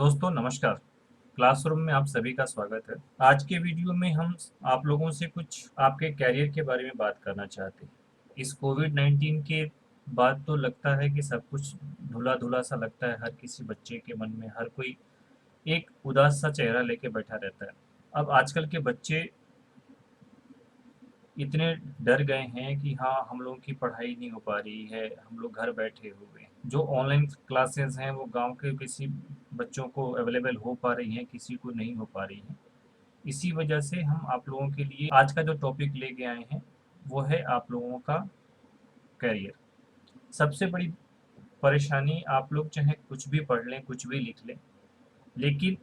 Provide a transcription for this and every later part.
दोस्तों नमस्कार। क्लासरूम में आप सभी का स्वागत है। आज के वीडियो में हम आप लोगों से कुछ आपके कैरियर के बारे में बात करना चाहते हैं। इस कोविड-19 के बाद तो लगता है कि सब कुछ धुला-धुला सा लगता है, हर किसी बच्चे के मन में हर कोई एक उदास सा चेहरा लेके बैठा रहता है। अब आजकल के बच्चे इतने डर गए हैं कि हाँ, हम लोगों की पढ़ाई नहीं हो पा रही है, हम लोग घर बैठे हुए हैं। जो ऑनलाइन क्लासेस हैं वो गांव के किसी बच्चों को अवेलेबल हो पा रही हैं, किसी को नहीं हो पा रही हैं। इसी वजह से हम आप लोगों के लिए आज का जो टॉपिक लेके आए हैं वो है आप लोगों का करियर। सबसे बड़ी परेशानी, आप लोग चाहे कुछ भी पढ़ लें, कुछ भी लिख लें, लेकिन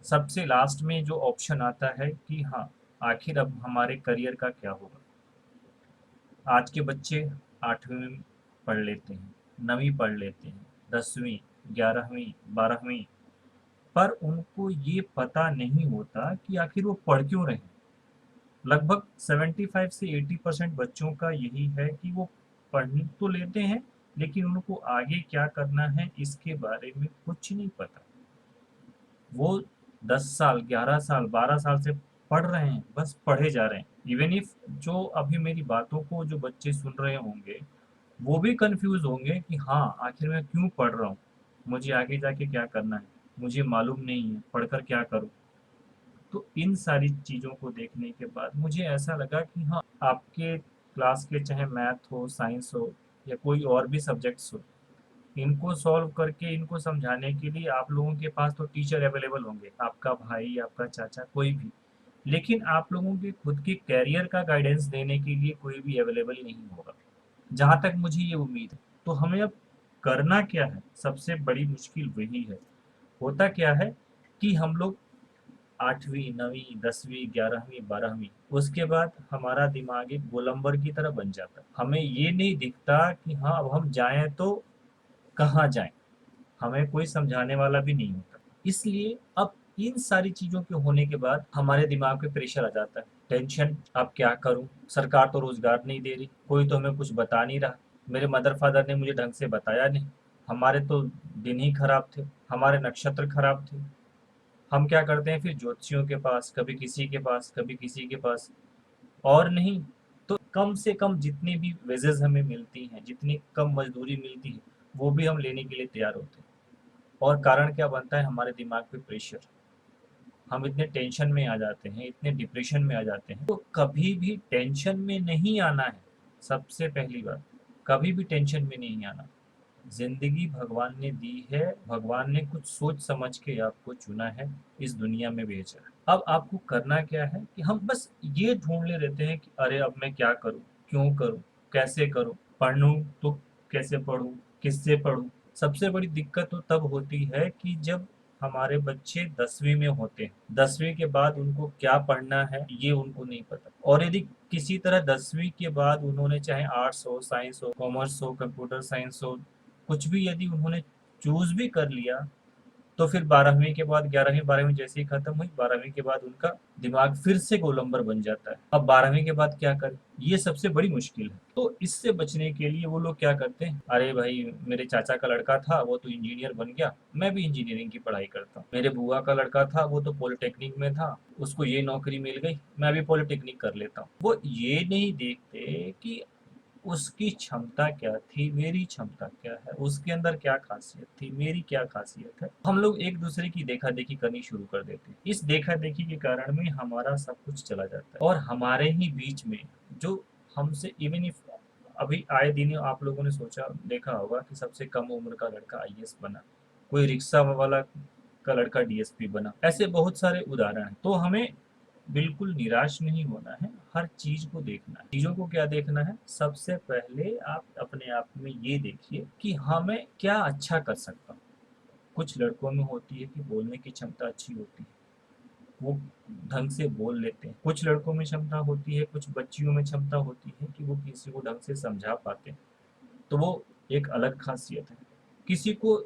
सबसे लास्ट में जो ऑप्शन आता है कि हाँ, आखिर अब हमारे करियर का क्या होगा। आज के बच्चे 8वीं में पढ़ लेते हैं, 9वीं पढ़ लेते हैं, 10वीं, 11वीं, 12वीं, पर उनको ये पता नहीं होता कि आखिर वो पढ़ क्यों रहे हैं। लगभग 75 से 80% बच्चों का यही है कि वो पढ़ तो लेते हैं, लेकिन उनको आगे क्या करना है इसके बारे में कुछ नहीं पता। वो 10 साल, 11 साल, 12 साल से पढ़ रहे हैं, बस पढ़े जा रहे हैं। इवन इफ जो अभी मेरी बातों को जो बच्चे सुन रहे होंगे, वो भी कंफ्यूज होंगे कि हाँ, आखिर मैं क्यों पढ़ रहा हूँ, मुझे आगे जाके क्या करना है, मुझे मालूम नहीं है पढ़कर क्या करूँ। तो इन सारी चीज़ों को देखने के बाद मुझे ऐसा लगा कि हाँ, आपके क्लास के चाहे मैथ हो, साइंस हो या कोई और भी सब्जेक्ट्स हो, इनको सॉल्व करके इनको समझाने के लिए आप लोगों के पास तो टीचर अवेलेबल होंगे, आपका भाई, आपका चाचा, कोई भी। लेकिन आप लोगों के खुद के कैरियर का गाइडेंस देने के लिए कोई भी अवेलेबल नहीं होगा, जहाँ तक मुझे ये उम्मीद है। तो हमें अब करना क्या है, सबसे बड़ी मुश्किल वही है। होता क्या है कि हम लोग 8वीं, 9वीं, 10वीं, 11वीं, 12वीं, उसके बाद हमारा दिमाग एक गोलंबर की तरह बन जाता है। हमें ये नहीं दिखता कि हाँ, अब हम जाएँ तो कहाँ जाएँ? हमें कोई समझाने वाला भी नहीं होता। इसलिए अब इन सारी चीज़ों के होने के बाद हमारे दिमाग पे प्रेशर आ जाता है। टेंशन, अब क्या करूँ? सरकार तो रोज़गार नहीं दे रही, कोई तो हमें कुछ बता नहीं रहा। मेरे मदर-फादर ने मुझे ढंग से बताया नहीं। हमारे तो दिन ही खराब थे, हमारे नक्षत्र खराब थे। हम क्या करते हैं फिर ज्योतिषियों के पास, कभी किसी के पास, कभी किसी के पास, और नहीं तो कम से कम जितनी भी वेजेस हमें मिलती हैं, जितनी कम मजदूरी मिलती है, वो भी हम लेने के लिए तैयार होते हैं। और कारण क्या बनता है, हमारे दिमाग पे प्रेशर। हम इतने टेंशन में आ जाते हैं, इतने डिप्रेशन में आ जाते हैं। तो कभी भी टेंशन में नहीं आना है। सबसे पहली बात, कभी भी टेंशन में नहीं आना। जिंदगी भगवान ने दी है, भगवान ने कुछ सोच समझ के आपको चुना है, इस दुनिया में भेजा है। अब आपको करना क्या है कि हम बस ये ढूंढ ले रहते हैं कि अरे अब मैं क्या करूं, क्यों करूं, कैसे करूं, पढ़ूं तो कैसे पढूं, किससे पढूं। सबसे बड़ी दिक्कत तो तब होती है कि जब हमारे बच्चे 10वीं में होते हैं, 10वीं के बाद उनको क्या पढ़ना है ये उनको नहीं पता। और यदि किसी तरह 10वीं के बाद उन्होंने चाहे आर्ट्स हो, साइंस हो, कॉमर्स हो, कंप्यूटर साइंस हो, कुछ भी यदि उन्होंने चूज भी कर लिया, तो फिर 12वीं के बाद 11वीं 12वीं जैसे ही खत्म हुई, 12वीं के बाद उनका दिमाग फिर से गोलंबर बन जाता है। अब 12वीं के बाद क्या करें, ये सबसे बड़ी मुश्किल है। तो इससे बचने के लिए वो लोग क्या करते हैं, अरे भाई मेरे चाचा का लड़का था वो तो इंजीनियर बन गया, मैं भी इंजीनियरिंग की पढ़ाई करता हूँ। मेरे बुआ का लड़का था वो तो पॉलिटेक्निक में था, उसको ये नौकरी मिल गई, मैं भी पॉलिटेक्निक कर लेता हूँ। वो ये नहीं देखते कि उसकी क्षमता क्या थी, मेरी क्षमता क्या है, उसके अंदर क्या खासियत थी, मेरी क्या खासियत है। हम लोग एक दूसरे की देखा देखी करनी शुरू कर देते हैं। इस देखा देखी के कारण में हमारा सब कुछ चला जाता है, और हमारे ही बीच में जो हमसे इवन इफ अभी आए दिन आप लोगों ने सोचा देखा होगा कि सबसे कम उम्र का लड़का आईएएस बना, कोई रिक्शा वाला का लड़का डीएसपी बना, ऐसे बहुत सारे उदाहरण हैं। तो हमें बिल्कुल निराश नहीं होना है, हर चीज को देखना है। चीजों को क्या देखना है, सबसे पहले आप अपने आप में ये देखिए कि हाँ, मैं क्या अच्छा कर सकता हूँ। कुछ लड़कों में होती है कि बोलने की क्षमता अच्छी होती है, वो ढंग से बोल लेते हैं। कुछ लड़कों में क्षमता होती है, कुछ बच्चियों में क्षमता होती है कि वो किसी को ढंग से समझा पाते हैं, तो वो एक अलग खासियत है। किसी को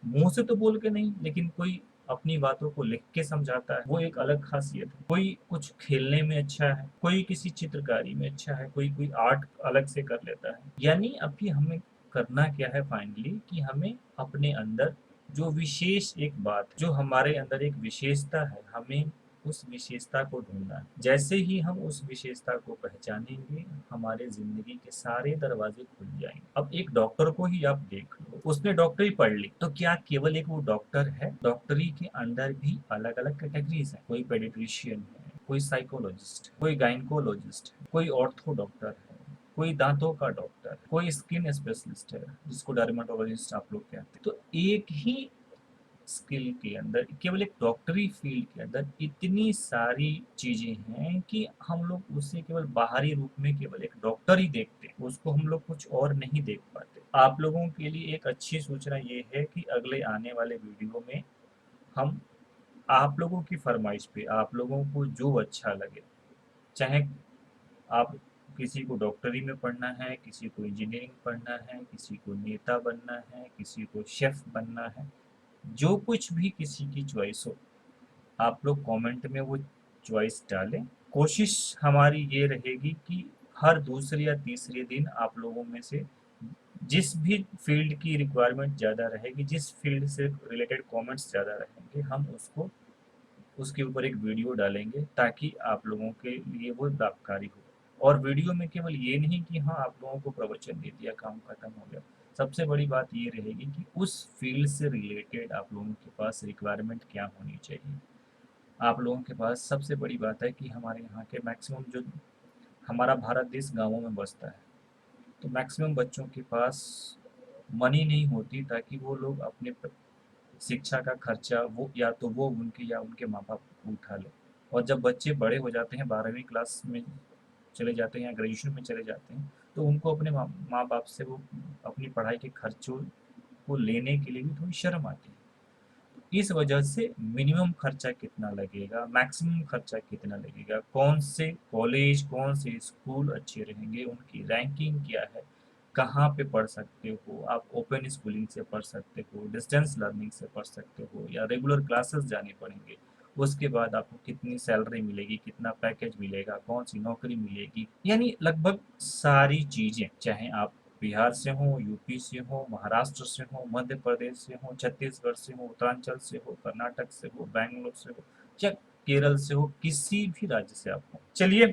मुंह से तो बोल के नहीं, लेकिन कोई अपनी बातों को लिख के समझाता है, वो एक अलग खासियत है। कोई कुछ खेलने में अच्छा है, कोई किसी चित्रकारी में अच्छा है, कोई कोई आर्ट अलग से कर लेता है। यानी अभी हमें करना क्या है फाइनली, कि हमें अपने अंदर जो विशेष एक बात, जो हमारे अंदर एक विशेषता है, हमें उस विशेषता को ढूंढना है। जैसे ही हम उस विशेषता को पहचानेंगे, हमारे जिंदगी के सारे दरवाजे खुल जाएंगे। अब एक डॉक्टर को ही आप देख लो, उसने डॉक्टरी पढ़ ली, तो क्या केवल एक वो डॉक्टर है? डॉक्टरी के अंदर भी अलग अलग कैटेगरीज है। कोई पेडिट्रिशियन है, कोई साइकोलॉजिस्ट, कोई गायनकोलॉजिस्ट, कोई ऑर्थो डॉक्टर है, कोई दांतों का डॉक्टर, कोई स्किन स्पेशलिस्ट है, जिसको डर्मेटोलॉजिस्ट आप लोग कहते हैं। तो एक ही स्किल के अंदर, केवल एक डॉक्टरी फील्ड के अंदर इतनी सारी चीजें हैं कि हम लोग उसे केवल बाहरी रूप में केवल एक डॉक्टर ही देखते हैं, उसको हम लोग कुछ और नहीं देख पाते। आप लोगों के लिए एक अच्छी सूचना ये है कि अगले आने वाले वीडियो में हम आप लोगों की फरमाइश पे, आप लोगों को जो अच्छा लगे, चाहे आप किसी को डॉक्टरी में पढ़ना है, किसी को इंजीनियरिंग पढ़ना है, किसी को नेता बनना है, किसी को शेफ बनना है, जो कुछ भी किसी की चॉइस हो, आप लोग कमेंट में वो चॉइस डालें। कोशिश हमारी ये रहेगी कि हर दूसरे या तीसरे दिन आप लोगों में से जिस भी फील्ड की रिक्वायरमेंट ज़्यादा रहेगी, जिस फील्ड से रिलेटेड कमेंट्स ज़्यादा रहेंगे, हम उसको उसके ऊपर एक वीडियो डालेंगे, ताकि आप लोगों के लिए वो लाभकारी हो। और वीडियो में केवल ये नहीं कि हाँ आप लोगों को प्रवचन दे दिया, काम खत्म हो गया। सबसे बड़ी बात ये रहेगी कि उस फील्ड से रिलेटेड आप लोगों के पास रिक्वायरमेंट क्या होनी चाहिए। आप लोगों के पास सबसे बड़ी बात है कि हमारे यहाँ के मैक्सिमम जो, हमारा भारत देश गाँवों में बसता है, तो मैक्सिमम बच्चों के पास मनी नहीं होती, ताकि वो लोग अपने शिक्षा का खर्चा वो या तो वो उनके या उनके माँ बाप उठा ले। और जब बच्चे बड़े हो जाते हैं, 12वीं क्लास में चले जाते हैं या ग्रेजुएशन में चले जाते हैं, तो उनको अपने माँ माँ बाप से वो अपनी पढ़ाई के खर्चों को लेने के लिए भी थोड़ी शर्म आती है। इस वजह से मिनिमम खर्चा कितना लगेगा, मैक्सिमम खर्चा कितना लगेगा, कौन से कॉलेज, कौन से स्कूल अच्छे रहेंगे, उनकी रैंकिंग क्या है, कहाँ पे पढ़ सकते हो आप, ओपन स्कूलिंग से पढ़ सकते हो, डिस्टेंस लर्निंग से पढ़ सकते हो, या रेगुलर क्लासेस जाने पड़ेंगे, उसके बाद आपको कितनी सैलरी मिलेगी, कितना पैकेज मिलेगा, कौन सी नौकरी मिलेगी, यानी लगभग सारी चीज़ें, चाहे आप बिहार से हो, यूपी से हो, महाराष्ट्र से हो, मध्य प्रदेश से हो, छत्तीसगढ़ से हो, उत्तरांचल से हो, कर्नाटक से हो, बैंगलोर से हो, या केरल से हो, किसी भी राज्य से आप हो। चलिए